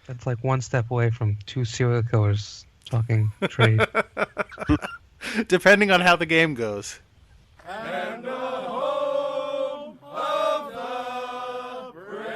That's like one step away from two serial killers talking trade. Depending on how the game goes. And the home of the brave.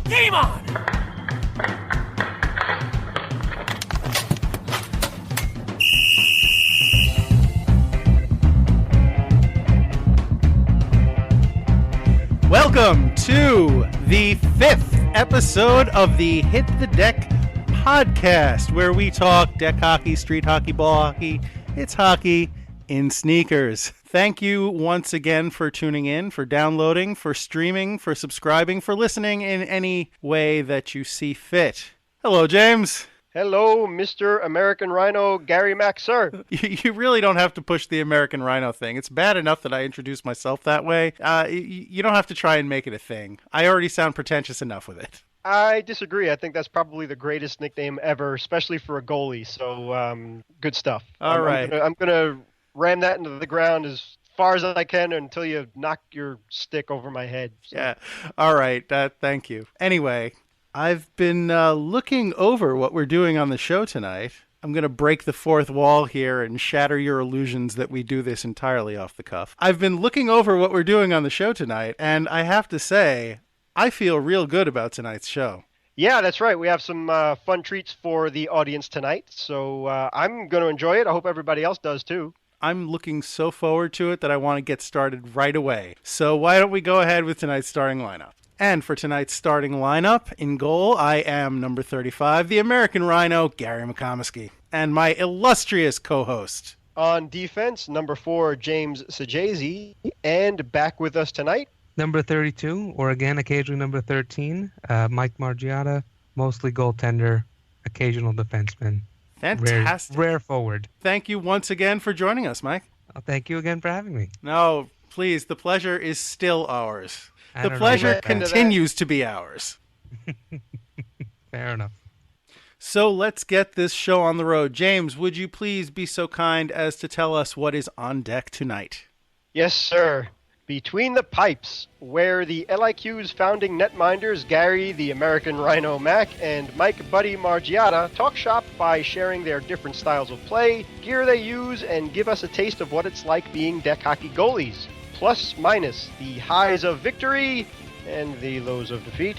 Game on! Welcome to the 5th episode of the Hit the Deck podcast, where we talk deck hockey, street hockey, ball hockey. It's hockey in sneakers. Thank you once again for tuning in, for downloading, for streaming, for subscribing, for listening in any way that you see fit. Hello, James. Hello, Mr. American Rhino, Gary Mack, sir. You really don't have to push the American Rhino thing. It's bad enough that I introduce myself that way. You don't have to try and make it a thing. I already sound pretentious enough with it. I disagree. I think that's probably the greatest nickname ever, especially for a goalie. So, good stuff. All right. I'm gonna ram that into the ground as far as I can until you knock your stick over my head. So. Yeah. All right. Thank you. Anyway, I've been looking over what we're doing on the show tonight. I'm going to break the fourth wall here and shatter your illusions that we do this entirely off the cuff. I've been looking over what we're doing on the show tonight, and I have to say, I feel real good about tonight's show. Yeah, that's right. We have some fun treats for the audience tonight, so I'm going to enjoy it. I hope everybody else does too. I'm looking so forward to it that I want to get started right away. So why don't we go ahead with tonight's starting lineup? And for tonight's starting lineup, in goal, I am number 35, the American Rhino, Gary McComiskey, and my illustrious co-host. On defense, number 4, James Sajazi, and back with us tonight, Number 32, or again, occasionally number 13, Mike Margiotta, mostly goaltender, occasional defenseman. Fantastic. Rare forward. Thank you once again for joining us, Mike. Well, thank you again for having me. No, please, the pleasure is still ours. I The don't know pleasure about that. continues to be ours. Fair enough. So let's get this show on the road. James, would you please be so kind as to tell us what is on deck tonight? Yes, sir. Between the Pipes, where the LIQ's founding netminders Gary the American Rhino Mack and Mike Buddy Margiotta talk shop by sharing their different styles of play, gear they use, and give us a taste of what it's like being deck hockey goalies. Plus, minus the highs of victory and the lows of defeat.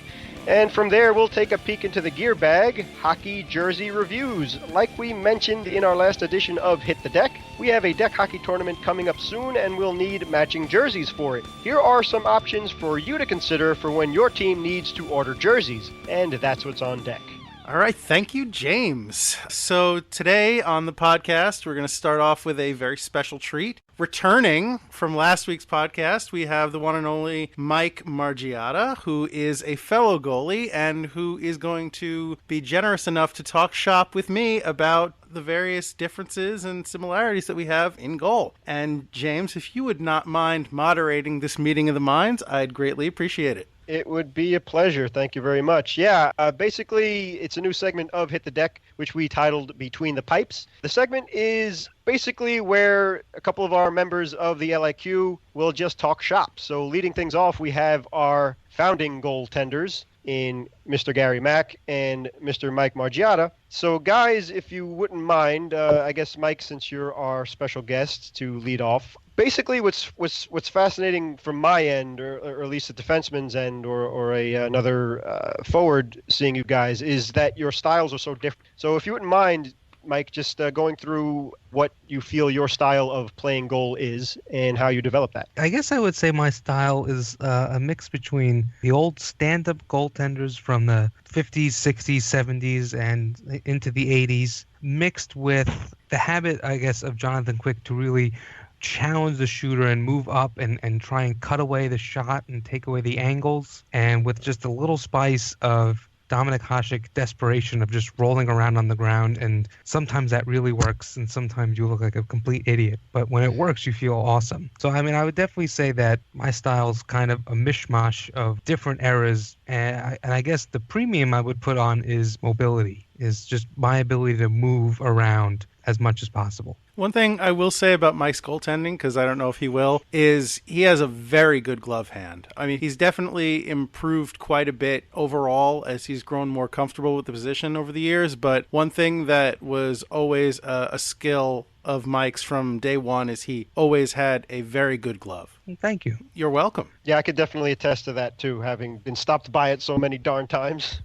And from there, we'll take a peek into the gear bag, hockey jersey reviews. Like we mentioned in our last edition of Hit the Deck, we have a deck hockey tournament coming up soon and we'll need matching jerseys for it. Here are some options for you to consider for when your team needs to order jerseys. And that's what's on deck. All right, thank you, James. So today on the podcast, we're going to start off with a very special treat. Returning from last week's podcast, we have the one and only Mike Margiotta, who is a fellow goalie and who is going to be generous enough to talk shop with me about the various differences and similarities that we have in goal. And James, if you would not mind moderating this meeting of the minds, I'd greatly appreciate it. It would be a pleasure. Thank you very much. Yeah, basically, it's a new segment of Hit the Deck, which we titled Between the Pipes. The segment is basically where a couple of our members of the LIQ will just talk shop. So leading things off, we have our founding goaltenders in Mr. Gary Mack and Mr. Mike Margiotta. So guys, if you wouldn't mind, I guess Mike, since you're our special guest to lead off, basically what's fascinating from my end, or at least the defenseman's end, or another forward seeing you guys, is that your styles are so different. So if you wouldn't mind, Mike, just going through what you feel your style of playing goal is and how you develop that. I guess I would say my style is a mix between the old stand-up goaltenders from the 50s, 60s, 70s, and into the 80s, mixed with the habit, I guess, of Jonathan Quick to really challenge the shooter and move up and try and cut away the shot and take away the angles, and with just a little spice of Dominic Hasek desperation of just rolling around on the ground, and sometimes that really works, and sometimes you look like a complete idiot. But when it works, you feel awesome. So, I mean, I would definitely say that my style is kind of a mishmash of different eras, and I guess the premium I would put on is mobility, is just my ability to move around as much as possible. One thing I will say about Mike's goaltending, because I don't know if he will, is he has a very good glove hand. I mean, he's definitely improved quite a bit overall as he's grown more comfortable with the position over the years. But one thing that was always a skill of Mike's from day one is he always had a very good glove. Thank you. You're welcome. Yeah, I could definitely attest to that too, having been stopped by it so many darn times.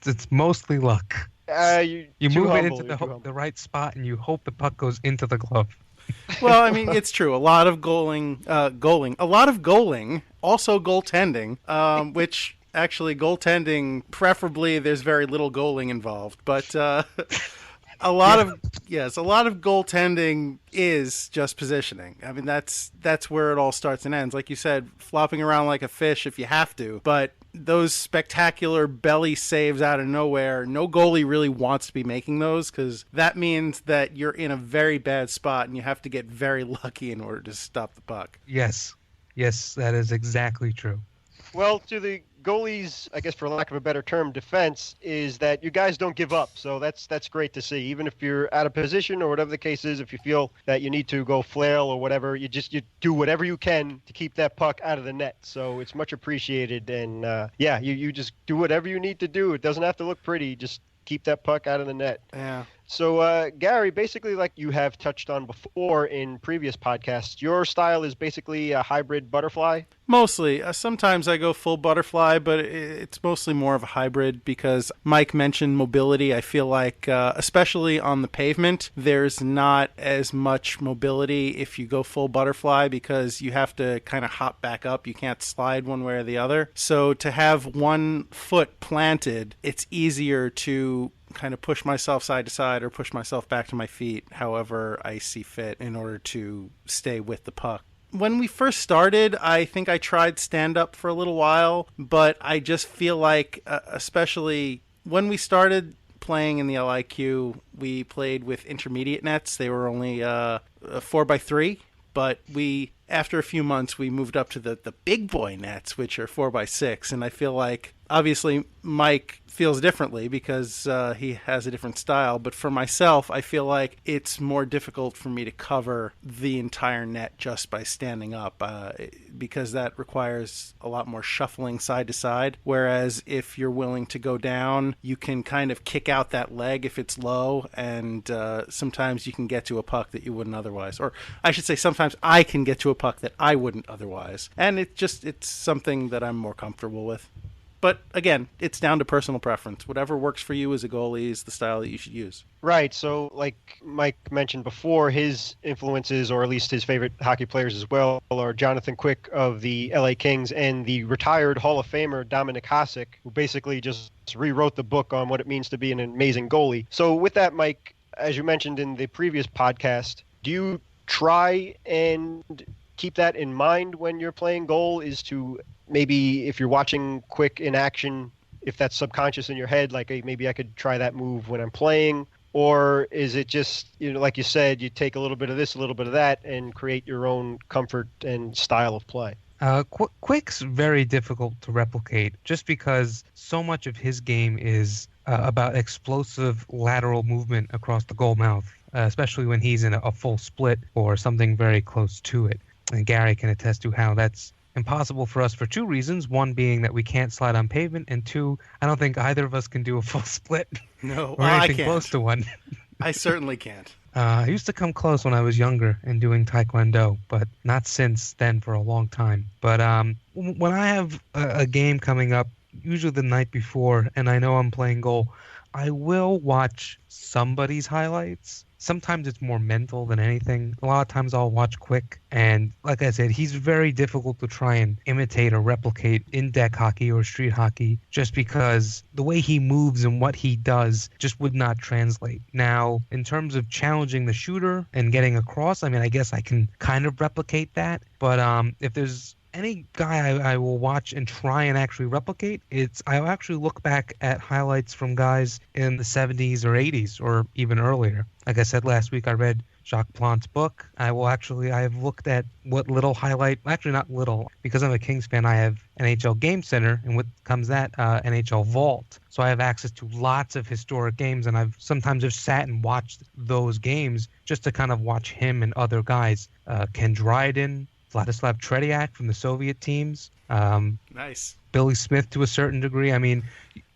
It's mostly luck. You move it into the right spot, and you hope the puck goes into the glove. Well, I mean, it's true. A lot of goaling, also goaltending, which actually goaltending, preferably there's very little goaling involved. But a lot of goaltending is just positioning. I mean, that's where it all starts and ends. Like you said, flopping around like a fish if you have to, but those spectacular belly saves out of nowhere, no goalie really wants to be making those, because that means that you're in a very bad spot and you have to get very lucky in order to stop the puck. Yes, that is exactly true. Well, to the goalies, I guess for lack of a better term, defense, is that you guys don't give up. So that's great to see. Even if you're out of position or whatever the case is, if you feel that you need to go flail or whatever, you do whatever you can to keep that puck out of the net. So it's much appreciated. And you just do whatever you need to do. It doesn't have to look pretty. Just keep that puck out of the net. Yeah. So, Gary, basically, like you have touched on before in previous podcasts, your style is basically a hybrid butterfly? Mostly. Sometimes I go full butterfly, but it's mostly more of a hybrid because Mike mentioned mobility. I feel like, especially on the pavement, there's not as much mobility if you go full butterfly because you have to kind of hop back up. You can't slide one way or the other. So to have one foot planted, it's easier to kind of push myself side to side or push myself back to my feet, however I see fit, in order to stay with the puck. When we first started, I think I tried stand-up for a little while, but I just feel like, especially when we started playing in the LIQ, we played with intermediate nets. They were only 4x3, but after a few months, we moved up to the big boy nets, which are 4x6, and I feel like, obviously, Mike feels differently because he has a different style. But for myself, I feel like it's more difficult for me to cover the entire net just by standing up because that requires a lot more shuffling side to side. Whereas if you're willing to go down, you can kind of kick out that leg if it's low, and sometimes you can get to a puck that you wouldn't otherwise. Or I should say sometimes I can get to a puck that I wouldn't otherwise. And it's something that I'm more comfortable with. But again, it's down to personal preference. Whatever works for you as a goalie is the style that you should use. Right. So like Mike mentioned before, his influences, or at least his favorite hockey players as well, are Jonathan Quick of the LA Kings and the retired Hall of Famer Dominic Hasek, who basically just rewrote the book on what it means to be an amazing goalie. So with that, Mike, as you mentioned in the previous podcast, do you try and keep that in mind when you're playing goal, is to maybe if you're watching Quick in action, if that's subconscious in your head, like maybe I could try that move when I'm playing? Or is it just, like you said, you take a little bit of this, a little bit of that, and create your own comfort and style of play? Quick's very difficult to replicate just because so much of his game is about explosive lateral movement across the goal mouth, especially when he's in a full split or something very close to it. And Gary can attest to how that's impossible for us for two reasons. One being that we can't slide on pavement, and two, I don't think either of us can do a full split. No, or anything I can't. Close to one. I certainly can't. I used to come close when I was younger and doing Taekwondo, but not since then for a long time. But when I have a game coming up, usually the night before, and I know I'm playing goal, I will watch somebody's highlights. Sometimes it's more mental than anything. A lot of times I'll watch Quick, and like I said, he's very difficult to try and imitate or replicate in deck hockey or street hockey just because the way he moves and what he does just would not translate. Now, in terms of challenging the shooter and getting across, I mean, I guess I can kind of replicate that, but if there's any guy I will watch and try and actually replicate, I'll actually look back at highlights from guys in the 70s or 80s or even earlier. Like I said last week, I read Jacques Plant's book. I have looked at what little highlight, actually not little, because I'm a Kings fan, I have NHL Game Center, and what comes that, NHL Vault. So I have access to lots of historic games, and I've sometimes have sat and watched those games just to kind of watch him and other guys. Ken Dryden, Vladislav Tretiak from the Soviet teams. Nice. Billy Smith to a certain degree. I mean,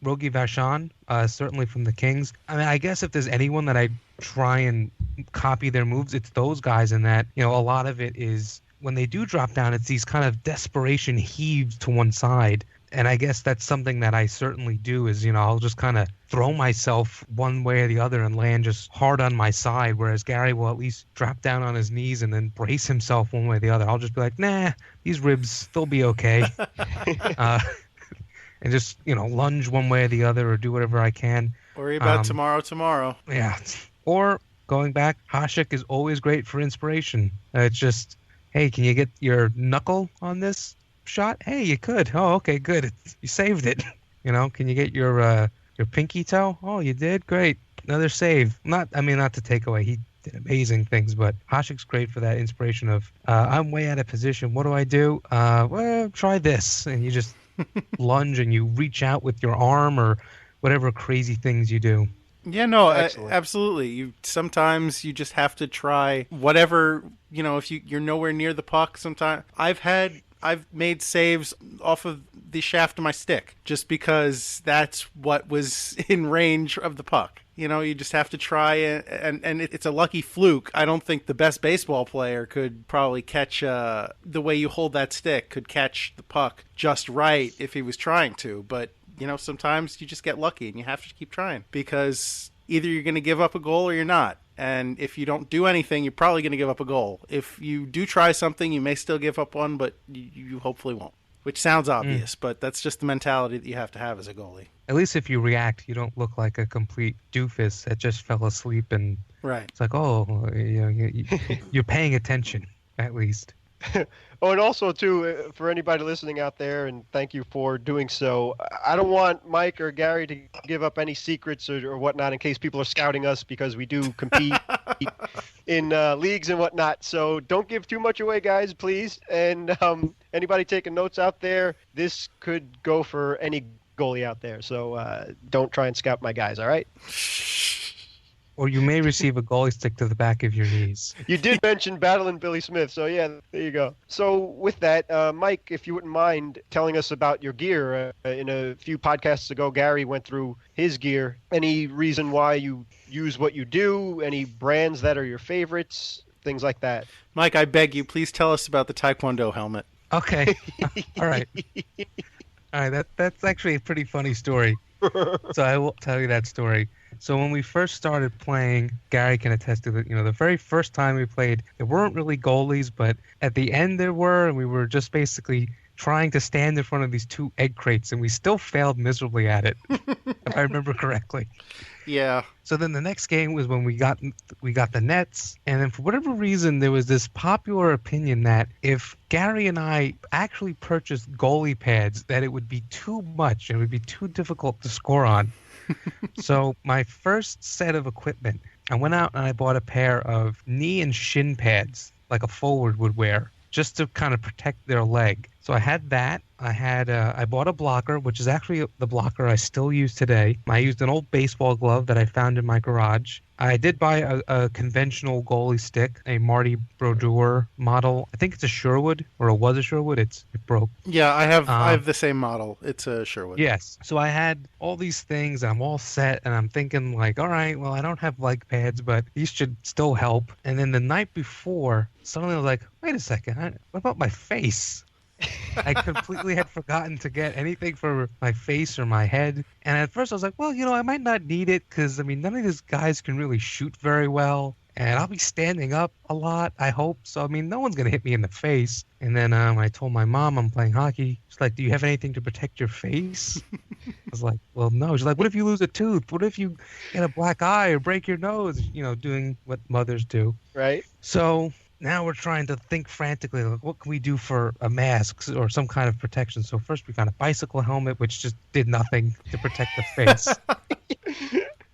Rogi Vachon, certainly from the Kings. I mean, I guess if there's anyone that I try and copy their moves, it's those guys, in that, a lot of it is when they do drop down, it's these kind of desperation heaves to one side. And I guess that's something that I certainly do is, I'll just kind of throw myself one way or the other and land just hard on my side, whereas Gary will at least drop down on his knees and then brace himself one way or the other. I'll just be like, nah, these ribs, they'll be okay. And just, lunge one way or the other or do whatever I can. Worry about tomorrow. Yeah. Or going back, Hasek is always great for inspiration. It's just, hey, can you get your knuckle on this shot? Hey, you could. Oh, okay, good. You saved it. Can you get your pinky toe? Oh, you did? Great. Another save. Not to take away. He did amazing things, but Hasek's great for that inspiration of, I'm way out of position. What do I do? Well, try this. And you just lunge and you reach out with your arm or whatever crazy things you do. Yeah, no, absolutely. Sometimes you just have to try whatever, if you're nowhere near the puck. Sometimes I've made saves off of the shaft of my stick just because that's what was in range of the puck. You just have to try, and it's a lucky fluke. I don't think the best baseball player could probably catch the way you hold that stick, could catch the puck just right if he was trying to. But, sometimes you just get lucky and you have to keep trying because either you're going to give up a goal or you're not. And if you don't do anything, you're probably going to give up a goal. If you do try something, you may still give up one, but you hopefully won't. Which sounds obvious, but that's just the mentality that you have to have as a goalie. At least if you react, you don't look like a complete doofus that just fell asleep and right. It's like, you're paying attention, at least. Oh, and also, too, for anybody listening out there, and thank you for doing so, I don't want Mike or Gary to give up any secrets or whatnot in case people are scouting us because we do compete in leagues and whatnot. So don't give too much away, guys, please. And anybody taking notes out there, this could go for any goalie out there. So don't try and scout my guys, all right? Or you may receive a goalie stick to the back of your knees. You did mention battling Billy Smith, so yeah, there you go. So with that, Mike, if you wouldn't mind telling us about your gear. In a few podcasts ago, Gary went through his gear. Any reason why you use what you do? Any brands that are your favorites? Things like that. Mike, I beg you, please tell us about the Taekwondo helmet. Okay. All right. All right, that's actually a pretty funny story. So I will tell you that story. So when we first started playing, Gary can attest to that, the very first time we played, there weren't really goalies, but at the end there were, and we were just basically trying to stand in front of these two egg crates, and we still failed miserably at it, if I remember correctly. Yeah. So then the next game was when we got the nets, and then for whatever reason, there was this popular opinion that if Gary and I actually purchased goalie pads, that it would be too much, and it would be too difficult to score on. So my first set of equipment, I went out and I bought a pair of knee and shin pads, like a forward would wear, just to kind of protect their leg. So I had that. I bought a blocker, which is actually the blocker I still use today. I used an old baseball glove that I found in my garage. I did buy a conventional goalie stick, a Marty Brodeur model. I think it's a Sherwood, or it was a Sherwood. It broke. Yeah, I have the same model. It's a Sherwood. Yes. So I had all these things. I'm all set, and I'm thinking like, all right, well, I don't have leg pads, but these should still help. And then the night before, suddenly I was like, wait a second, what about my face? I completely had forgotten to get anything for my face or my head. And at first I was like, well, I might not need it because, none of these guys can really shoot very well. And I'll be standing up a lot, I hope. So, no one's going to hit me in the face. And then when I told my mom I'm playing hockey, she's like, do you have anything to protect your face? I was like, well, no. She's like, what if you lose a tooth? What if you get a black eye or break your nose? Doing what mothers do. Right. So now we're trying to think frantically, like, what can we do for a mask or some kind of protection? So first we got a bicycle helmet, which just did nothing to protect the face.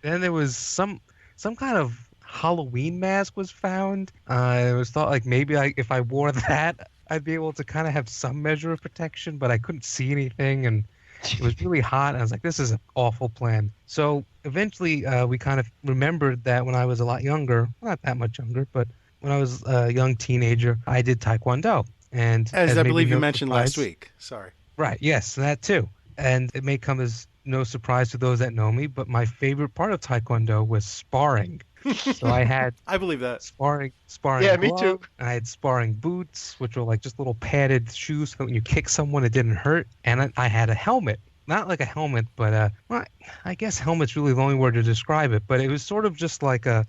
Then there was some kind of Halloween mask was found. It was thought like maybe if I wore that, I'd be able to kind of have some measure of protection, but I couldn't see anything, and it was really hot. And I was like, this is an awful plan. So eventually, we kind of remembered that when I was a lot younger, not that much younger, but when I was a young teenager, I did Taekwondo. And As I maybe believe you no mentioned last surprise- week. Sorry. Right. Yes, that too. And it may come as no surprise to those that know me, but my favorite part of Taekwondo was sparring. So I had I believe that. sparring Yeah, me too. gloves, and I had sparring boots, which were like just little padded shoes so that when you kick someone, it didn't hurt. And I had a helmet. Not like a helmet, but well, I guess helmet's really the only word to describe it. But it was sort of just like a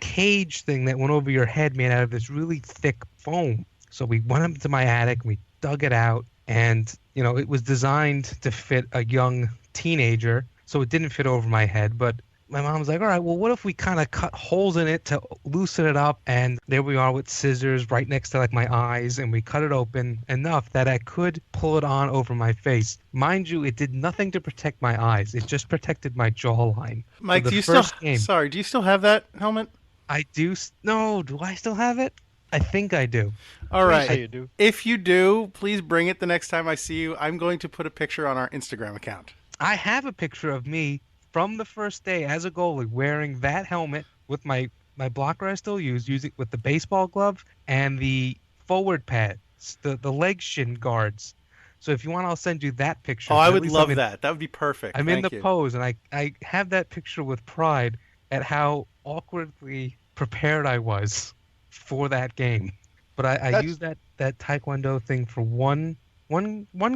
cage thing that went over your head made out of this really thick foam. So we went up into my attic, we dug it out, and it was designed to fit a young teenager, so it didn't fit over my head. But my mom was like, all right, well, what if we kind of cut holes in it to loosen it up? And there we are with scissors right next to like my eyes, and we cut it open enough that I could pull it on over my face. Mind you, it did nothing to protect my eyes. It just protected my jawline. Mike, So do you the still game, Sorry, do you still have that helmet? I do. No, do I still have it? I think I do. All right. Say you do. If you do, please bring it the next time I see you. I'm going to put a picture on our Instagram account. I have a picture of me from the first day as a goalie wearing that helmet with my blocker I still use, using with the baseball glove and the forward pads, the leg shin guards. So if you want, I'll send you that picture. Oh, I At would least love that. That would be perfect. I'm in Thank the you. pose, and I have that picture with pride at how awkwardly prepared I was for that game. But I That's- used that Taekwondo thing for one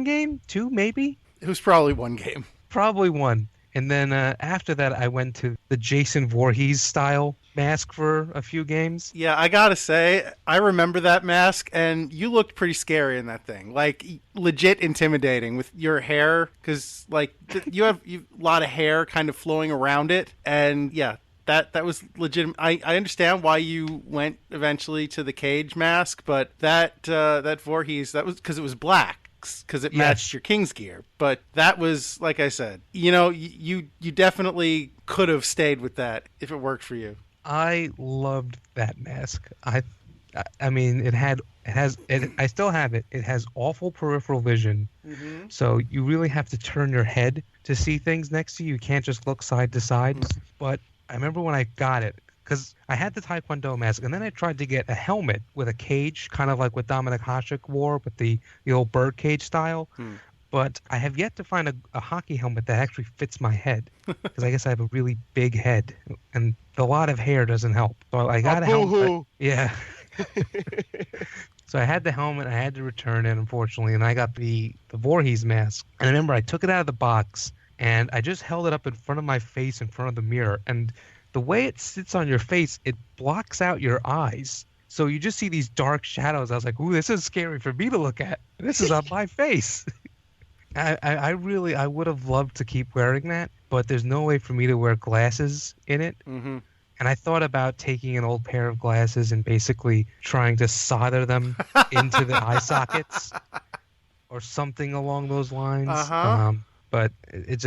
game, two maybe. It was probably one game. Probably one. And then after that, I went to the Jason Voorhees style mask for a few games. Yeah, I gotta say, I remember that mask, and you looked pretty scary in that thing. Like, legit intimidating with your hair, because, like, you have a lot of hair kind of flowing around it. And, yeah, that was legitimate. I understand why you went eventually to the cage mask, but that Voorhees, that was because it was black. Because it matched your King's gear. But that was, like I said, you definitely could have stayed with that if it worked for you. I loved that mask. I mean, I still have it. It has awful peripheral vision. Mm-hmm. So you really have to turn your head to see things next to you. You can't just look side to side. But I remember when I got it, because I had the Taekwondo mask, and then I tried to get a helmet with a cage, kind of like what Dominik Hasek wore with the old bird cage style. But I have yet to find a hockey helmet that actually fits my head, because I guess I have a really big head, and a lot of hair doesn't help. So I got a helmet. boo-hoo. Yeah. So I had the helmet. I had to return it, unfortunately, and I got the Voorhees mask. And I remember I took it out of the box, and I just held it up in front of my face in front of the mirror. And the way it sits on your face, it blocks out your eyes. So you just see these dark shadows. I was like, ooh, this is scary for me to look at. This is on my face. I would have loved to keep wearing that, but there's no way for me to wear glasses in it. Mm-hmm. And I thought about taking an old pair of glasses and basically trying to solder them into the eye sockets or something along those lines. Uh-huh. But it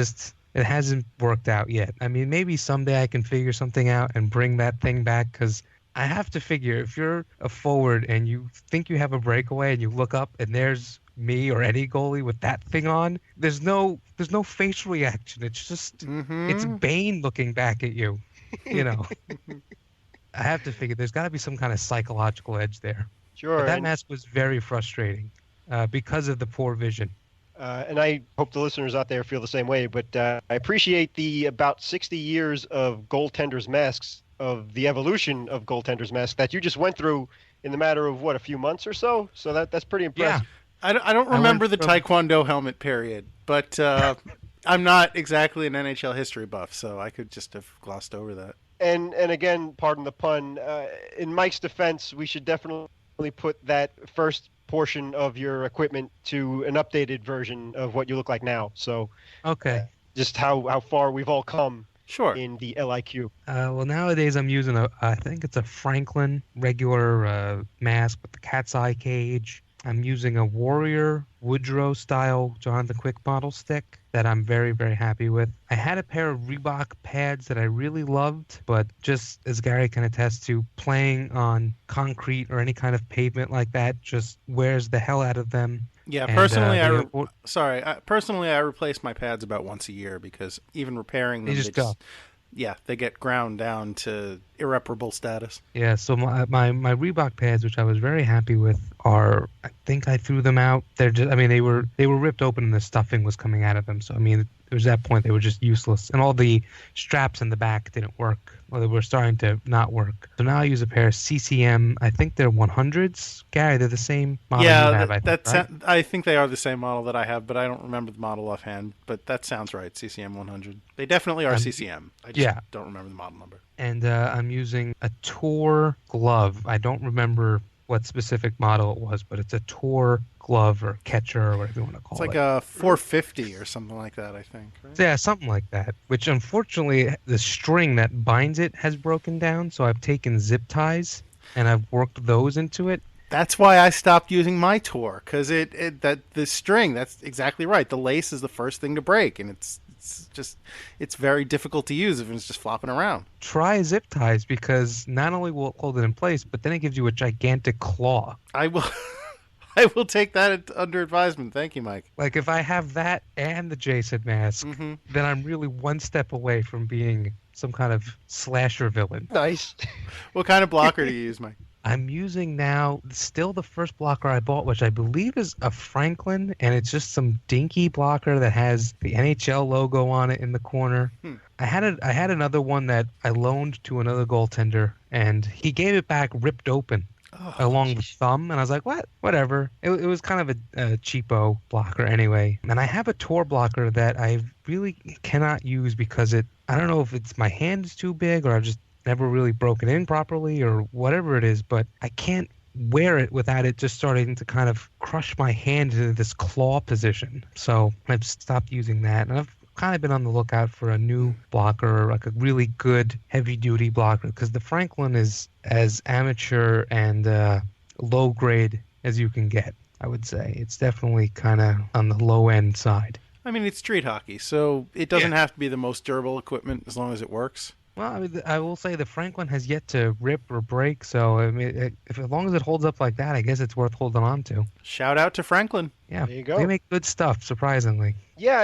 hasn't worked out yet. I mean, maybe someday I can figure something out and bring that thing back, because I have to figure, if you're a forward and you think you have a breakaway and you look up and there's me or any goalie with that thing on, there's no facial reaction. It's just it's Bane looking back at you. I have to figure there's got to be some kind of psychological edge there. Sure. But that and, mask was very frustrating because of the poor vision. and I hope the listeners out there feel the same way, but I appreciate the about 60 years of goaltenders' masks, of the evolution of goaltenders' masks that you just went through in the matter of, what, a few months or so? So that's pretty impressive. I don't remember the from- Taekwondo helmet period, but I'm not exactly an NHL history buff, so I could just have glossed over that. And again, pardon the pun, in Mike's defense, we should definitely put that first portion of your equipment to an updated version of what you look like now. So Okay. just how far we've all come Sure. in the LIQ? Well, nowadays I'm using I think it's a Franklin regular mask with the cat's eye cage. I'm using a Warrior Woodrow style Jonathan Quick model stick that I'm very, very happy with. I had a pair of Reebok pads that I really loved, but just as Gary can attest to, playing on concrete or any kind of pavement like that just wears the hell out of them. Yeah, And, personally, they- I replace my pads about once a year because even repairing them, They just go. Yeah, they get ground down to irreparable status. Yeah, so my Reebok pads, which I was very happy with, I think I threw them out. They're just, I mean, they were ripped open and the stuffing was coming out of them. So I mean, there was that point they were just useless, and all the straps in the back didn't work, or they were starting to not work. So now I use a pair of CCM. I think they're 100s. Gary, they're the same model you have. I think they are the same model that I have, but I don't remember the model offhand. But that sounds right, CCM 100. They definitely are CCM. I just don't remember the model number. And I'm using a Tor glove. I don't remember what specific model it was, but it's a Tor glove or catcher or whatever you want to call it. It's like a 450 or something like that, I think. Right? Yeah, something like that. Which unfortunately, the string that binds it has broken down, so I've taken zip ties and I've worked those into it. That's why I stopped using my Tor, because the string. That's exactly right. The lace is the first thing to break, and it's very difficult to use if it's just flopping around. Try zip ties, because not only will it hold it in place, but then it gives you a gigantic claw. I will take that under advisement. Thank you, Mike. Like, if I have that and the Jason mask, then I'm really one step away from being some kind of slasher villain. Nice. What kind of blocker do you use, Mike? I'm using now still the first blocker I bought, which I believe is a Franklin, and it's just some dinky blocker that has the NHL logo on it in the corner. I had another one that I loaned to another goaltender, and he gave it back ripped open along the thumb, and I was like, what? Whatever. It was kind of a cheapo blocker anyway. And I have a Tor blocker that I really cannot use because I don't know if it's my hand is too big or I've just never really broken in properly or whatever it is, but I can't wear it without it just starting to kind of crush my hand into this claw position. So I've stopped using that, and I've kind of been on the lookout for a new blocker, like a really good heavy duty blocker, because the Franklin is as amateur and low grade as you can get. I would say it's definitely kind of on the low end side. I mean, it's street hockey, so it doesn't have to be the most durable equipment as long as it works. Well, I mean, I will say the Franklin has yet to rip or break, so I mean, as long as it holds up like that, I guess it's worth holding on to. Shout out to Franklin. Yeah, there you go. They make good stuff, surprisingly. Yeah,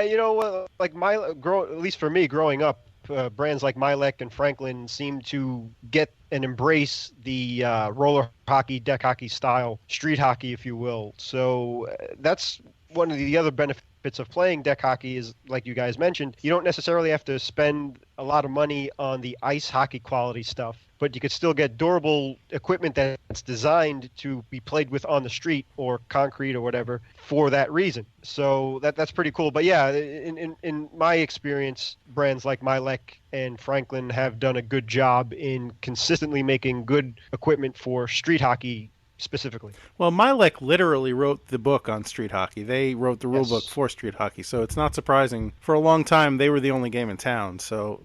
like at least for me growing up, brands like Milek and Franklin seem to get and embrace the roller hockey, deck hockey style, street hockey, if you will. So that's one of the other benefits of playing deck hockey is, like you guys mentioned, you don't necessarily have to spend a lot of money on the ice hockey quality stuff, but you could still get durable equipment that's designed to be played with on the street or concrete or whatever for that reason. So that's pretty cool. But yeah, in my experience, brands like Milek and Franklin have done a good job in consistently making good equipment for street hockey specifically. Well, Milek literally wrote the book on street hockey. They wrote the rule book for street hockey, so it's not surprising. For a long time, they were the only game in town. So,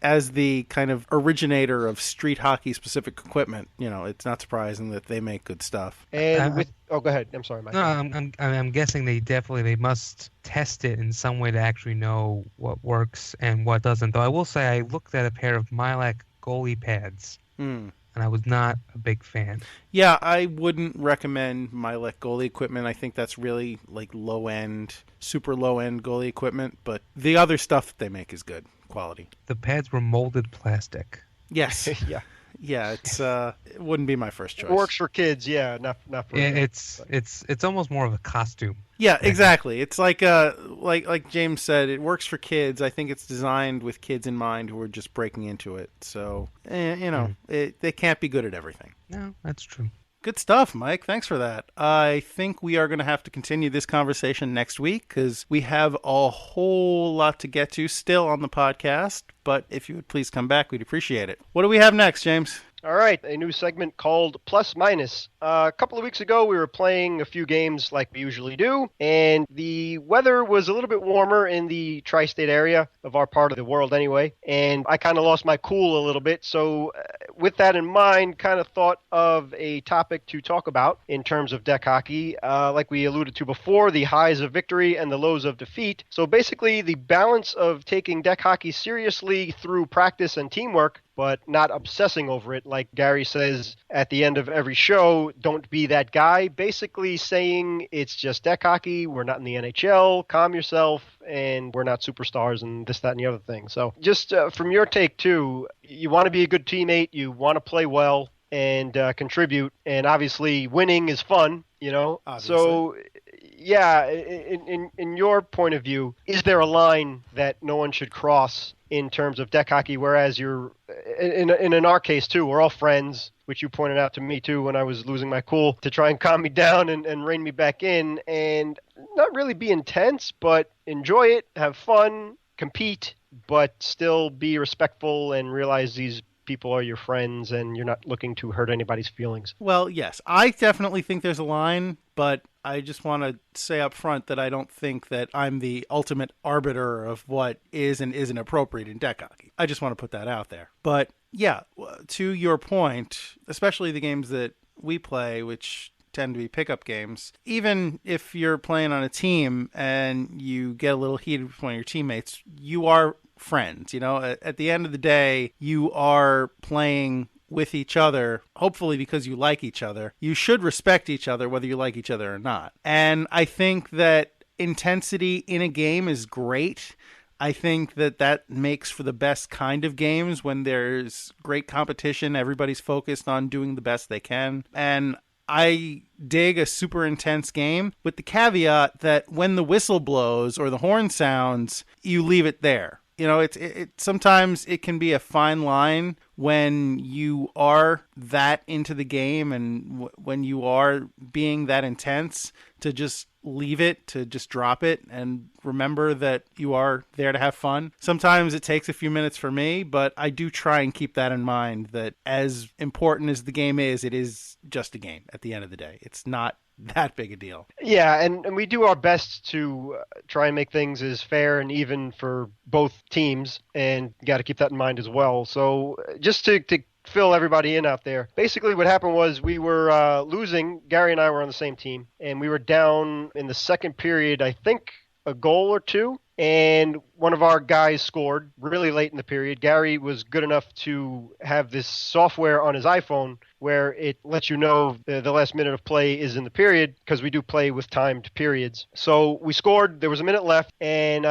as the kind of originator of street hockey specific equipment, it's not surprising that they make good stuff. And go ahead. I'm sorry, Mike. No, I'm guessing they must test it in some way to actually know what works and what doesn't. Though I will say I looked at a pair of Milek goalie pads. And I was not a big fan. Yeah, I wouldn't recommend Milek goalie equipment. I think that's really like low-end, super low-end goalie equipment. But the other stuff that they make is good quality. The pads were molded plastic. Yes. Yeah. Yeah, it wouldn't be my first choice. It works for kids, not for. Yeah, it's almost more of a costume. Yeah, exactly. It's like James said, it works for kids. I think it's designed with kids in mind who are just breaking into it. So, they can't be good at everything. No, that's true. Good stuff, Mike. Thanks for that. I think we are going to have to continue this conversation next week because we have a whole lot to get to still on the podcast. But if you would please come back, we'd appreciate it. What do we have next, James? All right, a new segment called Plus Minus. A couple of weeks ago, we were playing a few games like we usually do, and the weather was a little bit warmer in the tri-state area of our part of the world anyway, and I kind of lost my cool a little bit. So with that in mind, kind of thought of a topic to talk about in terms of deck hockey. Like we alluded to before, the highs of victory and the lows of defeat. So basically, the balance of taking deck hockey seriously through practice and teamwork, but not obsessing over it. Like Gary says at the end of every show, don't be that guy. Basically saying it's just deck hockey. We're not in the NHL. Calm yourself. And we're not superstars and this, that, and the other thing. So just from your take, too, you want to be a good teammate. You want to play well and contribute. And obviously winning is fun, you know. Obviously. So yeah, in your point of view, is there a line that no one should cross in terms of deck hockey, whereas you're, in our case too, we're all friends, which you pointed out to me too when I was losing my cool, to try and calm me down and rein me back in, and not really be intense, but enjoy it, have fun, compete, but still be respectful and realize these people are your friends and you're not looking to hurt anybody's feelings. Well, yes, I definitely think there's a line, but I just want to say up front that I don't think that I'm the ultimate arbiter of what is and isn't appropriate in deck hockey. I just want to put that out there. But yeah, to your point, especially the games that we play, which tend to be pickup games, even if you're playing on a team and you get a little heated with one of your teammates, you are friends. You know, at the end of the day, you are playing with each other, hopefully because you like each other. You should respect each other whether you like each other or not. And I think that intensity in a game is great. I think that that makes for the best kind of games when there's great competition. Everybody's focused on doing the best they can. And I dig a super intense game with the caveat that when the whistle blows or the horn sounds, you leave it there. You know, it sometimes it can be a fine line when you are that into the game and when you are being that intense to just leave it, to just drop it and remember that you are there to have fun. Sometimes it takes a few minutes for me, but I do try and keep that in mind, that as important as the game is, it is just a game at the end of the day. It's not that big a deal. Yeah, and we do our best to try and make things as fair and even for both teams, and got to keep that in mind as well. So just to fill everybody in out there, basically what happened was we were losing. Gary and I were on the same team, and we were down in the second period, I think a goal or two, and one of our guys scored really late in the period. Gary was good enough to have this software on his iPhone where it lets you know the last minute of play is in the period, because we do play with timed periods. So we scored, there was a minute left, and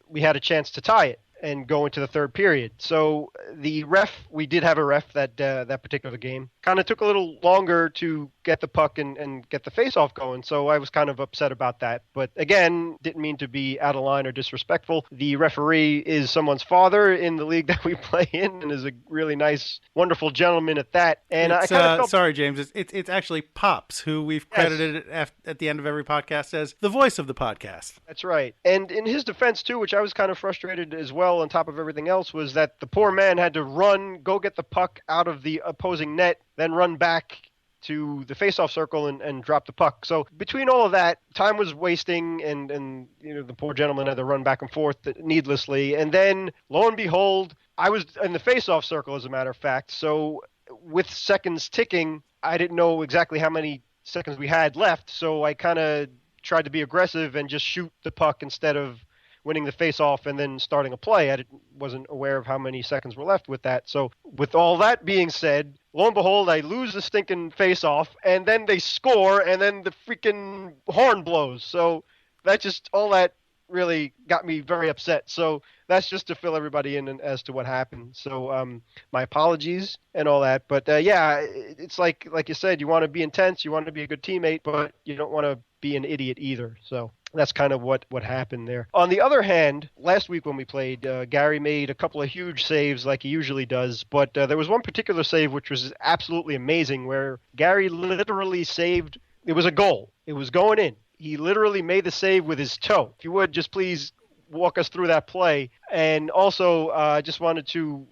we had a chance to tie it and go into the third period. So the ref, we did have a ref that particular game, kind of took a little longer to get the puck and get the face-off going. So I was kind of upset about that. But again, didn't mean to be out of line or disrespectful. The referee is someone's father in the league that we play in and is a really nice, wonderful gentleman at that. And I kind of felt... Sorry, James. It's actually Pops, who we've credited at the end of every podcast as the voice of the podcast. That's right. And in his defense, too, which I was kind of frustrated as well on top of everything else, was that the poor man had to run, go get the puck out of the opposing net, then run back to the face-off circle and drop the puck. So between all of that, time was wasting, and you know, the poor gentleman had to run back and forth needlessly. And then, lo and behold, I was in the face-off circle, as a matter of fact. So with seconds ticking, I didn't know exactly how many seconds we had left. So I kind of tried to be aggressive and just shoot the puck instead of winning the face-off and then starting a play. I wasn't aware of how many seconds were left with that. So with all that being said, lo and behold, I lose the stinking face-off, and then they score, and then the freaking horn blows. So that just, all that really got me very upset. So that's just to fill everybody in as to what happened. So my apologies and all that. But yeah, it's like you said, you want to be intense, you want to be a good teammate, but you don't want to be an idiot either. So that's kind of what happened there. On the other hand, last week when we played, Gary made a couple of huge saves like he usually does, but there was one particular save which was absolutely amazing, where Gary literally saved, it was a goal. It was going in. He literally made the save with his toe. If you would, just please walk us through that play. And also, I just wanted to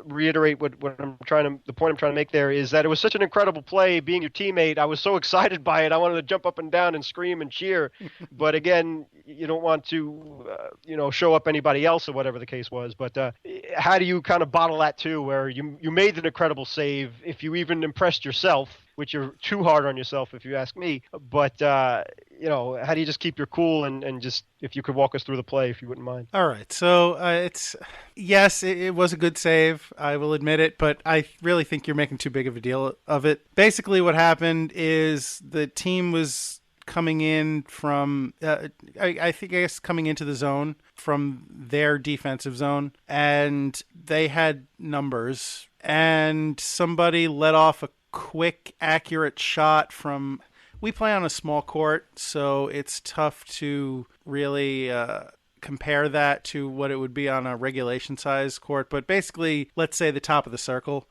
reiterate what the point I'm trying to make there is that it was such an incredible play being your teammate. I was so excited by it. I wanted to jump up and down and scream and cheer. But again, you don't want to, show up anybody else or whatever the case was. But how do you kind of bottle that too, where you made an incredible save, if you even impressed yourself, which you're too hard on yourself if you ask me. But, how do you just keep your cool and just, if you could walk us through the play, if you wouldn't mind. All right. So it was a good save. I will admit it, but I really think you're making too big of a deal of it. Basically what happened is the team was coming in from, I guess coming into the zone from their defensive zone, and they had numbers, and somebody let off a quick, accurate shot from... We play on a small court, so it's tough to really compare that to what it would be on a regulation size court. But basically, let's say the top of the circle,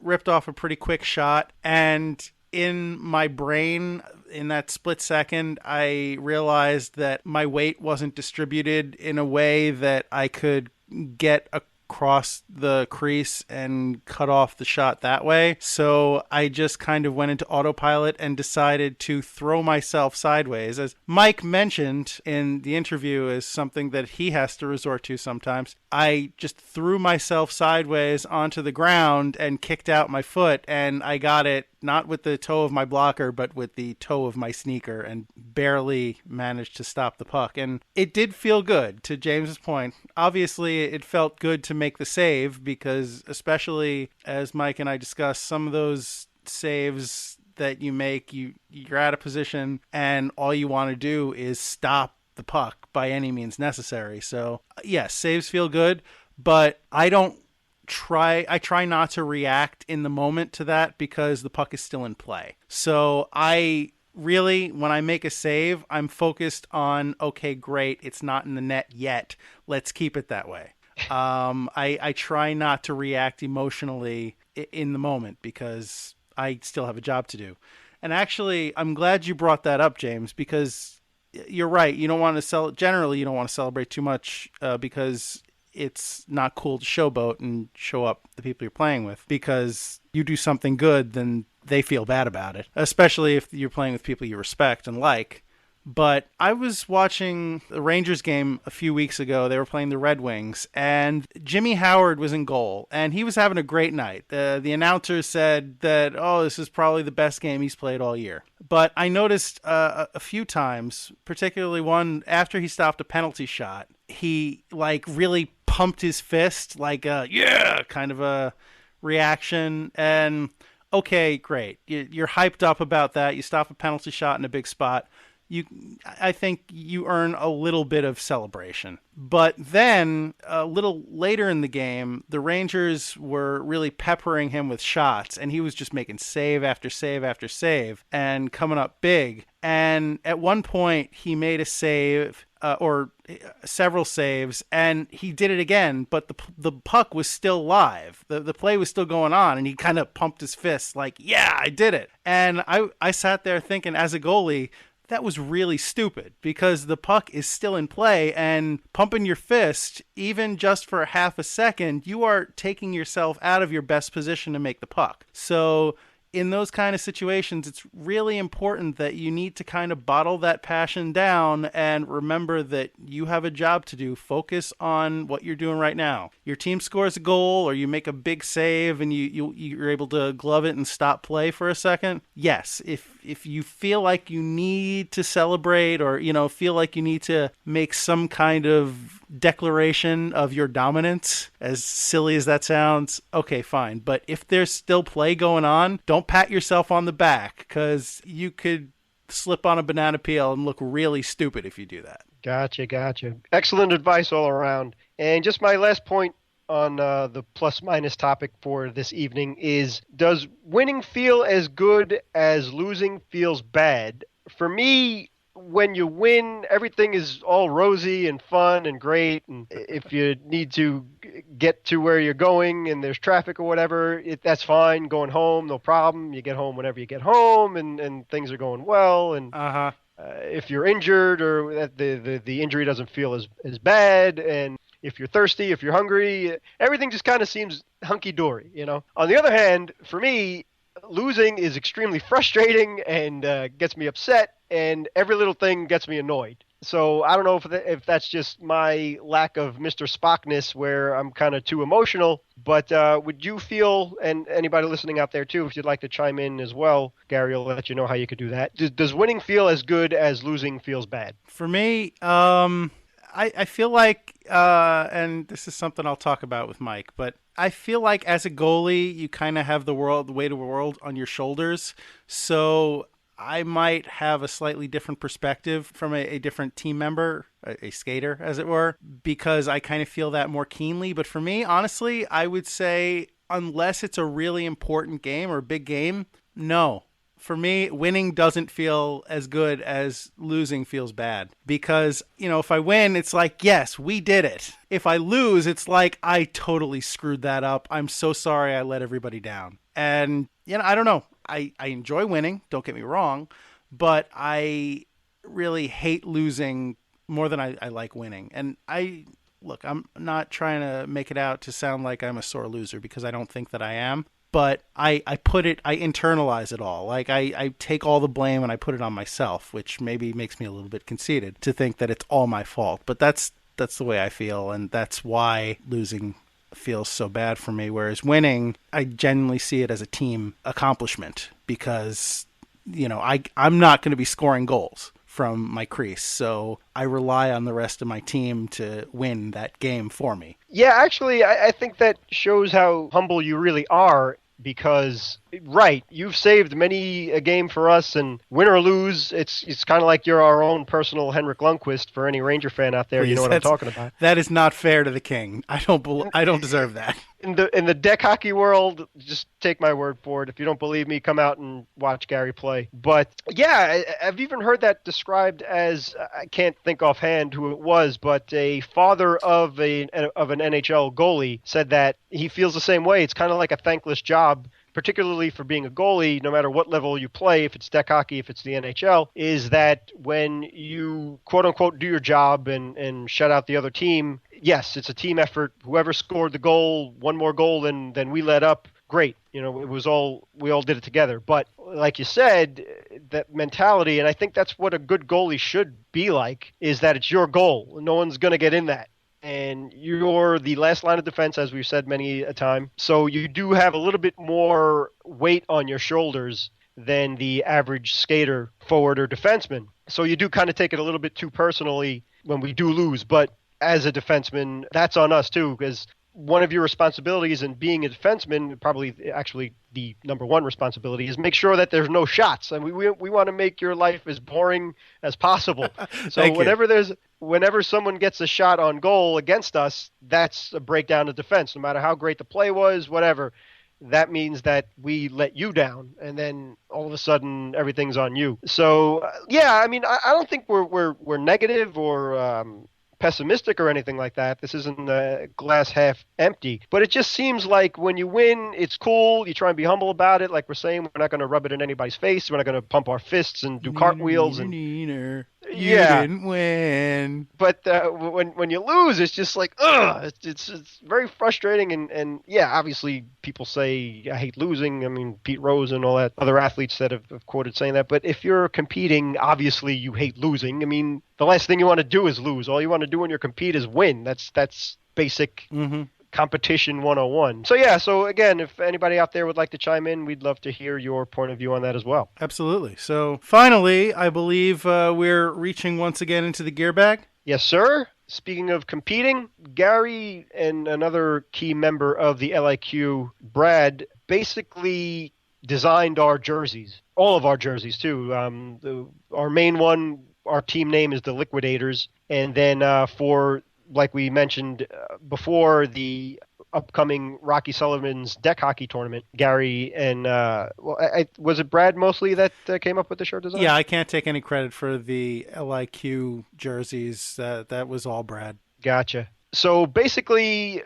ripped off a pretty quick shot. And in my brain, in that split second, I realized that my weight wasn't distributed in a way that I could get across the crease and cut off the shot that way. So I just kind of went into autopilot and decided to throw myself sideways. As Mike mentioned in the interview, is something that he has to resort to sometimes. I just threw myself sideways onto the ground and kicked out my foot, and I got it not with the toe of my blocker, but with the toe of my sneaker, and barely managed to stop the puck. And it did feel good, to James's point. Obviously, it felt good to make the save, because especially as Mike and I discussed, some of those saves that you make, you're out of position, and all you want to do is stop the puck by any means necessary. So yes, saves feel good, but I try not to react in the moment to that, because the puck is still in play. So I really, when I make a save, I'm focused on, okay, great, it's not in the net yet. Let's keep it that way. I try not to react emotionally in the moment, because I still have a job to do. And actually, I'm glad you brought that up, James, because you're right. You don't want to generally, you don't want to celebrate too much, because it's not cool to showboat and show up the people you're playing with, because you do something good, then they feel bad about it, especially if you're playing with people you respect and like. But I was watching the Rangers game a few weeks ago. They were playing the Red Wings, and Jimmy Howard was in goal, and he was having a great night. The announcer said that, this is probably the best game he's played all year. But I noticed a few times, particularly one after he stopped a penalty shot, he really pumped his fist, kind of a reaction. And okay, great. You're hyped up about that. You stop a penalty shot in a big spot. I think you earn a little bit of celebration. But then, a little later in the game, the Rangers were really peppering him with shots, and he was just making save after save after save and coming up big. And at one point, he made a save, or several saves, and he did it again, but the puck was still live. The play was still going on, and he kind of pumped his fist like, yeah, I did it. And I sat there thinking, as a goalie, that was really stupid, because the puck is still in play, and pumping your fist, even just for half a second, you are taking yourself out of your best position to make the puck. So in those kind of situations, it's really important that you need to kind of bottle that passion down and remember that you have a job to do. Focus on what you're doing right now. Your team scores a goal, or you make a big save and you're able to glove it and stop play for a second. Yes, if you feel like you need to celebrate, or feel like you need to make some kind of declaration of your dominance, as silly as that sounds, okay, fine. But if there's still play going on, don't pat yourself on the back, because you could slip on a banana peel and look really stupid if you do that. Gotcha. Excellent advice all around. And just my last point on the plus-minus topic for this evening is, does winning feel as good as losing feels bad? For me, when you win, everything is all rosy and fun and great. And if you need to get to where you're going and there's traffic or whatever, that's fine. Going home, no problem. You get home whenever you get home, and things are going well. And if you're injured, or that the injury doesn't feel as bad, and if you're thirsty, if you're hungry, everything just kind of seems hunky-dory, you know? On the other hand, for me, losing is extremely frustrating and gets me upset, and every little thing gets me annoyed. So I don't know if that's just my lack of Mr. Spockness where I'm kind of too emotional, but would you feel, and anybody listening out there too, if you'd like to chime in as well, Gary will let you know how you could do that. Does winning feel as good as losing feels bad? For me, I feel like, and this is something I'll talk about with Mike, but I feel like as a goalie, you kind of have the weight of the world on your shoulders. So I might have a slightly different perspective from a different team member, a skater, as it were, because I kind of feel that more keenly. But for me, honestly, I would say unless it's a really important game or a big game, no. For me, winning doesn't feel as good as losing feels bad. Because, you know, if I win, it's like, yes, we did it. If I lose, it's like, I totally screwed that up. I'm so sorry I let everybody down. And, you know, I don't know. I enjoy winning, don't get me wrong, but I really hate losing more than I like winning. And look, I'm not trying to make it out to sound like I'm a sore loser because I don't think that I am. But I internalize it all. Like I take all the blame and I put it on myself, which maybe makes me a little bit conceited to think that it's all my fault. But that's the way I feel, and that's why losing feels so bad for me. Whereas winning, I genuinely see it as a team accomplishment because, you know, I'm not going to be scoring goals from my crease. So I rely on the rest of my team to win that game for me. Yeah, actually, I think that shows how humble you really are because, right, you've saved many a game for us, and win or lose, it's kind of like you're our own personal Henrik Lundqvist for any Ranger fan out there. Please, you know what I'm talking about. That is not fair to the king. I don't deserve that. In the deck hockey world, just take my word for it. If you don't believe me, come out and watch Gary play. But yeah, I've even heard that described as, I can't think offhand who it was, but a father of an NHL goalie said that he feels the same way. It's kind of like a thankless job, particularly for being a goalie, no matter what level you play, if it's deck hockey, if it's the NHL, is that when you quote-unquote do your job and shut out the other team, yes, it's a team effort. Whoever scored the goal, one more goal than we let up, great. You know, we all did it together. But like you said, that mentality, and I think that's what a good goalie should be like, is that it's your goal. No one's going to get in that. And you're the last line of defense, as we've said many a time. So you do have a little bit more weight on your shoulders than the average skater, forward, or defenseman. So you do kind of take it a little bit too personally when we do lose. But as a defenseman, that's on us too, because one of your responsibilities in being a defenseman, probably actually the number one responsibility, is make sure that there's no shots. And we want to make your life as boring as possible. So whenever someone gets a shot on goal against us, that's a breakdown of defense. No matter how great the play was, whatever, that means that we let you down, and then all of a sudden everything's on you. So yeah, I mean, I don't think we're negative or pessimistic or anything like that. This isn't glass half empty, but it just seems like when you win, it's cool. You try and be humble about it. Like we're saying, we're not going to rub it in anybody's face. We're not going to pump our fists and do cartwheels and you didn't win. But when you lose, it's just like, ugh, it's very frustrating. And yeah, obviously people say I hate losing. I mean, Pete Rose and all that other athletes that have quoted saying that. But if you're competing, obviously you hate losing. I mean, the last thing you want to do is lose. All you want to do when you compete is win. That's basic competition 101. So yeah, so again, if anybody out there would like to chime in, we'd love to hear your point of view on that as well. Absolutely. So finally, I believe we're reaching once again into the gear bag. Yes, sir. Speaking of competing, Gary and another key member of the LIQ, Brad, basically designed our jerseys, all of our jerseys too. Our main one, our team name is the Liquidators, and then for, like we mentioned before, the upcoming Rocky Sullivan's deck hockey tournament, Gary and was it Brad mostly that came up with the shirt design? Yeah, I can't take any credit for the LIQ jerseys. That was all Brad. Gotcha. So basically,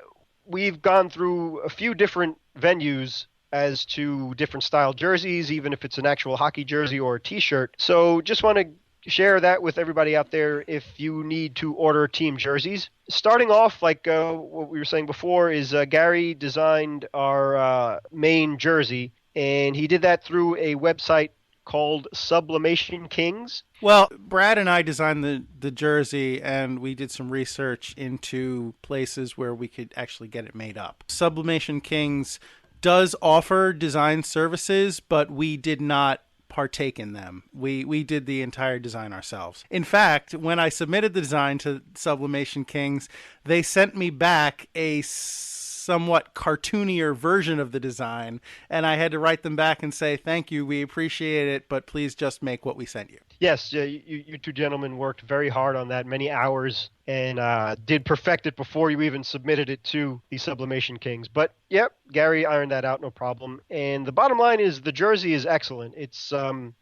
we've gone through a few different venues as to different style jerseys, even if it's an actual hockey jersey or a t-shirt. So just want to share that with everybody out there if you need to order team jerseys. Starting off, like what we were saying before, is Gary designed our main jersey, and he did that through a website called Sublimation Kings. Well, Brad and I designed the jersey, and we did some research into places where we could actually get it made up. Sublimation Kings does offer design services, but we did not partake in them. We did the entire design ourselves. In fact, when I submitted the design to Sublimation Kings, they sent me back a somewhat cartoonier version of the design, and I had to write them back and say, thank you, we appreciate it, but please just make what we sent you. Yes, you two gentlemen worked very hard on that, many hours, and did perfect it before you even submitted it to the Sublimation Kings. But, yep, Gary ironed that out, no problem. And the bottom line is the jersey is excellent. It's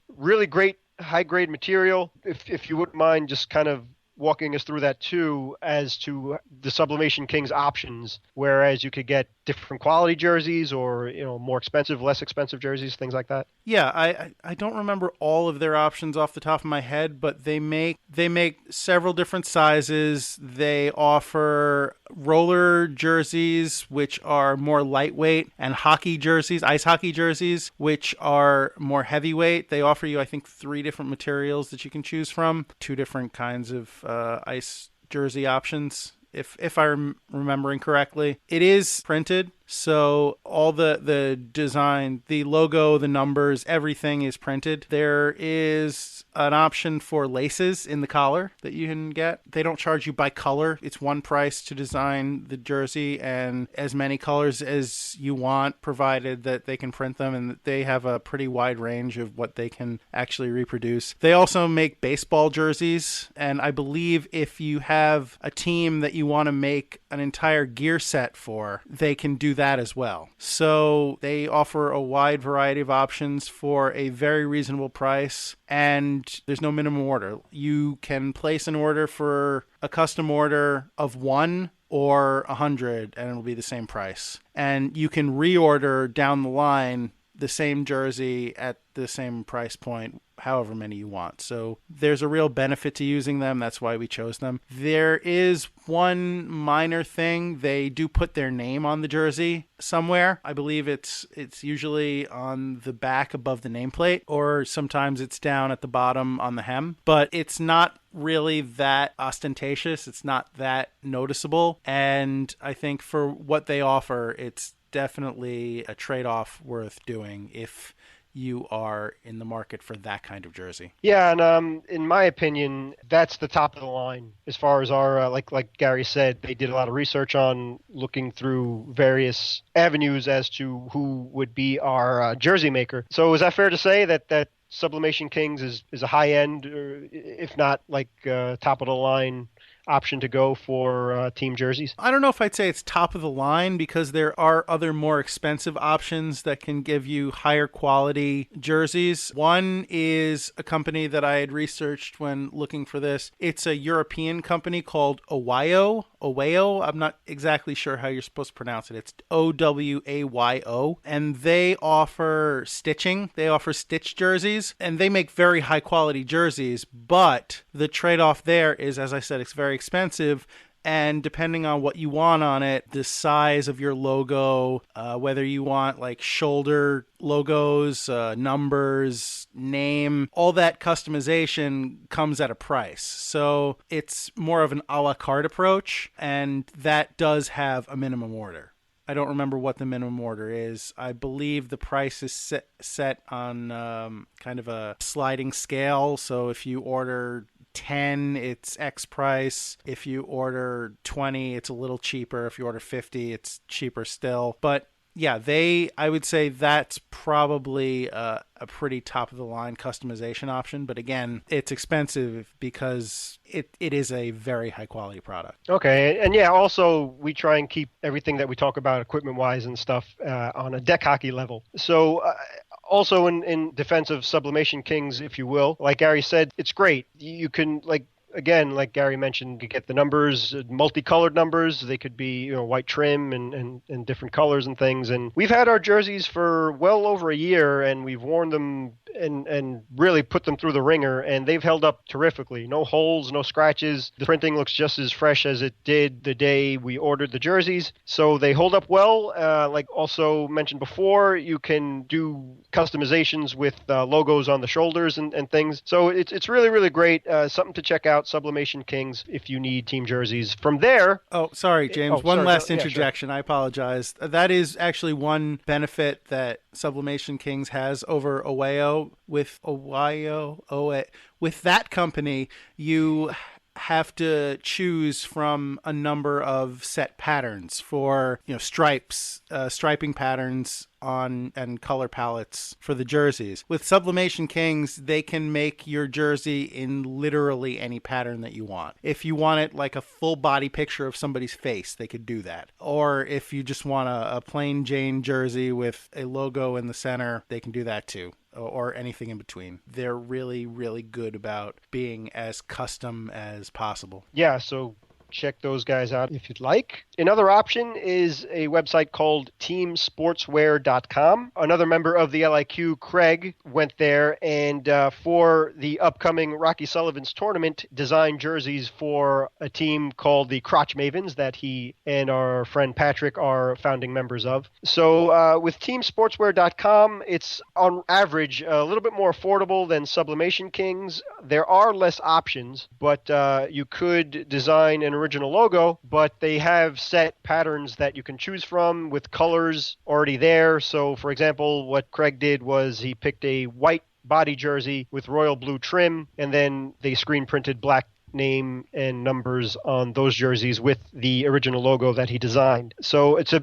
really great, high-grade material. If you wouldn't mind just kind of walking us through that too, as to the Sublimation Kings options, whereas you could get different quality jerseys or, more expensive, less expensive jerseys, things like that. Yeah, I don't remember all of their options off the top of my head, but they make several different sizes. They offer roller jerseys, which are more lightweight, and hockey jerseys, ice hockey jerseys, which are more heavyweight. They offer you, I think, 3 different materials that you can choose from, 2 different kinds of ice jersey options, if I'm remembering correctly. It is printed, so all the design, the logo, the numbers, everything is printed. There is an option for laces in the collar that you can get. They don't charge you by color. It's one price to design the jersey, and as many colors as you want, provided that they can print them, and they have a pretty wide range of what they can actually reproduce. They also make baseball jerseys, and I believe if you have a team that you want to make an entire gear set for, they can do that as well. So they offer a wide variety of options for a very reasonable price, and there's no minimum order. You can place an order for a custom order of 1 or 100, and it'll be the same price. And you can reorder down the line the same jersey at the same price point, however many you want. So there's a real benefit to using them. That's why we chose them. There is one minor thing. They do put their name on the jersey somewhere. I believe it's usually on the back above the nameplate, or sometimes it's down at the bottom on the hem. But it's not really that ostentatious. It's not that noticeable. And I think for what they offer, it's definitely a trade-off worth doing if you are in the market for that kind of jersey. Yeah, and in my opinion, that's the top of the line as far as our, like Gary said, they did a lot of research on looking through various avenues as to who would be our jersey maker. So is that fair to say that Sublimation Kings is a high-end, or if not like top of the line option to go for team jerseys? I don't know if I'd say it's top of the line, because there are other more expensive options that can give you higher quality jerseys. One is a company that I had researched when looking for this. It's a European company called Owayo. I'm not exactly sure how you're supposed to pronounce it. It's Owayo. And they offer stitching. They offer stitch jerseys, and they make very high quality jerseys. But the trade-off there is, as I said, it's very expensive, and depending on what you want on it, the size of your logo, whether you want like shoulder logos, numbers, name, all that customization comes at a price. So it's more of an a la carte approach, and that does have a minimum order. I don't remember what the minimum order is. I believe the price is set on kind of a sliding scale. So if you order 10, it's X price. If you order 20, it's a little cheaper. If you order 50, it's cheaper still. But yeah, I would say that's probably a pretty top of the line customization option. But again, it's expensive because it is a very high quality product. Okay. And yeah, also we try and keep everything that we talk about equipment wise and stuff on a deck hockey level. So also in defense of Sublimation Kings, if you will, like Gary said, it's great. You can again, like Gary mentioned, you get the numbers, multicolored numbers. They could be, white trim and different colors and things. And we've had our jerseys for well over a year, and we've worn them and really put them through the ringer, and they've held up terrifically. No holes, no scratches. The printing looks just as fresh as it did the day we ordered the jerseys. So they hold up well. Like also mentioned before, you can do customizations with logos on the shoulders and things. So it's really, really great. Something to check out, Sublimation Kings, if you need team jerseys. From there... Oh, sorry, James. One last interjection. Sure. I apologize. That is actually one benefit that Sublimation Kings has over Oweo. With that company, you have to choose from a number of set patterns for, stripes, striping patterns on and color palettes for the jerseys. With Sublimation Kings, they can make your jersey in literally any pattern that you want. If you want it like a full body picture of somebody's face, they could do that. Or if you just want a plain Jane jersey with a logo in the center, they can do that too. Or anything in between. They're really, really good about being as custom as possible. Yeah, so check those guys out if you'd like. Another option is a website called teamsportswear.com. Another member of the LIQ, Craig, went there and for the upcoming Rocky Sullivan's tournament, designed jerseys for a team called the Crotch Mavens that he and our friend Patrick are founding members of. So with teamsportswear.com, it's on average a little bit more affordable than Sublimation Kings. There are less options, but you could design an original logo, but they have set patterns that you can choose from with colors already there. So, for example, what Craig did was he picked a white body jersey with royal blue trim, and then they screen printed black name and numbers on those jerseys with the original logo that he designed. So it's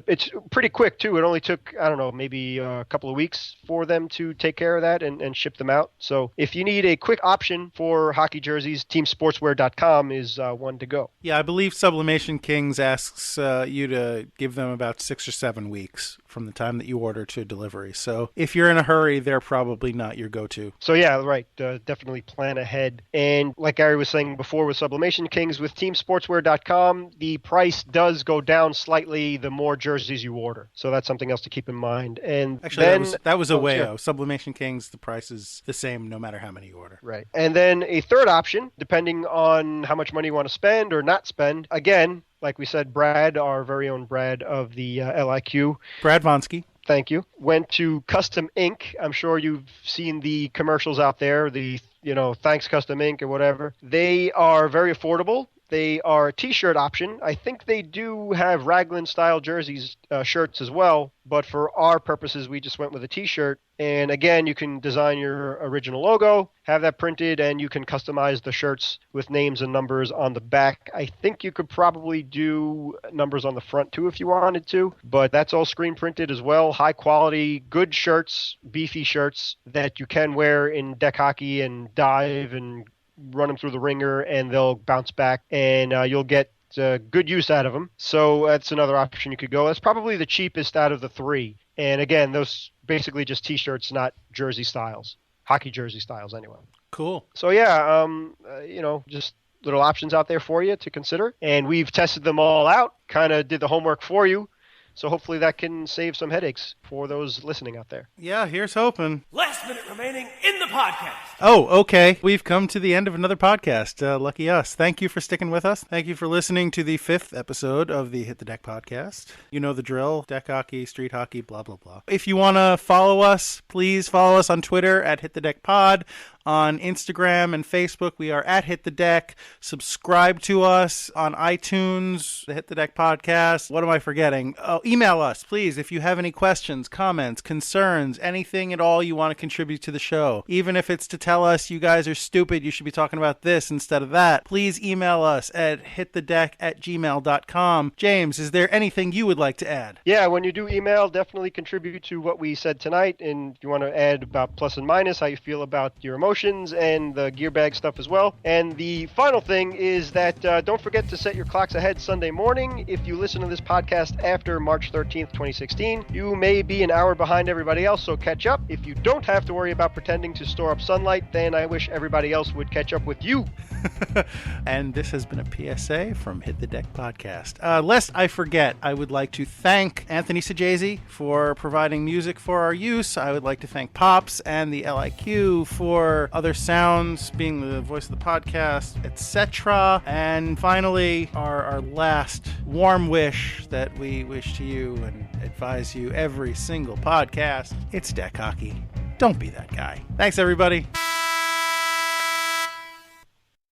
pretty quick too. It only took, I don't know, maybe a couple of weeks for them to take care of that and ship them out. So if you need a quick option for hockey jerseys, teamsportswear.com is one to go. Yeah, I believe Sublimation Kings asks you to give them about 6 or 7 weeks from the time that you order to delivery. So if you're in a hurry, they're probably not your go-to. So yeah, right. Definitely plan ahead. And like Gary was saying before with Sublimation Kings, with teamsportswear.com, the price does go down slightly the more jerseys you order. So that's something else to keep in mind. And actually, then, that was Oweo. Sure. Sublimation Kings, the price is the same no matter how many you order. Right. And then a third option, depending on how much money you want to spend or not spend, again, like we said, Brad, our very own Brad of the LIQ. Brad Vonsky. Thank you. Went to Custom Ink. I'm sure you've seen the commercials out there, the, thanks Custom Ink or whatever. They are very affordable. They are a t-shirt option. I think they do have Raglan style jerseys, shirts as well. But for our purposes, we just went with a t-shirt. And again, you can design your original logo, have that printed, and you can customize the shirts with names and numbers on the back. I think you could probably do numbers on the front too if you wanted to, but that's all screen printed as well. High quality, good shirts, beefy shirts that you can wear in deck hockey and dive and run them through the ringer, and they'll bounce back, and you'll get good use out of them. So that's another option you could go. That's probably the cheapest out of the three. And again, those basically just t-shirts, not jersey styles, hockey jersey styles anyway. Cool. So yeah, just little options out there for you to consider. And we've tested them all out, kind of did the homework for you. So hopefully that can save some headaches for those listening out there. Yeah, here's hoping. Last minute remaining in the podcast. Oh, okay. We've come to the end of another podcast. Lucky us. Thank you for sticking with us. Thank you for listening to the 5th episode of the Hit the Deck podcast. You know the drill. Deck hockey, street hockey, blah, blah, blah. If you want to follow us, please follow us on Twitter at Hit the Deck Pod. On Instagram and Facebook, we are at Hit the Deck. Subscribe to us on iTunes, the Hit the Deck podcast. What am I forgetting? Oh, email us, please, if you have any questions, comments, concerns, anything at all you want to contribute to the show. Even if it's to tell us you guys are stupid, you should be talking about this instead of that. Please email us at hitthedeck@gmail.com. James, is there anything you would like to add? Yeah, when you do email, definitely contribute to what we said tonight. And if you want to add about plus and minus, how you feel about your emotions, promotions and the gear bag stuff as well. And the final thing is that don't forget to set your clocks ahead Sunday morning. If you listen to this podcast after March 13th, 2016, you may be an hour behind everybody else, so catch up. If you don't have to worry about pretending to store up sunlight, then I wish everybody else would catch up with you. And this has been a PSA from Hit the Deck Podcast. Lest I forget, I would like to thank Anthony Sajazi for providing music for our use. I would like to thank Pops and the LIQ for other sounds, being the voice of the podcast, etc. And finally, our last warm wish that we wish to you and advise you every single podcast, it's deck hockey. Don't be that guy. Thanks, everybody.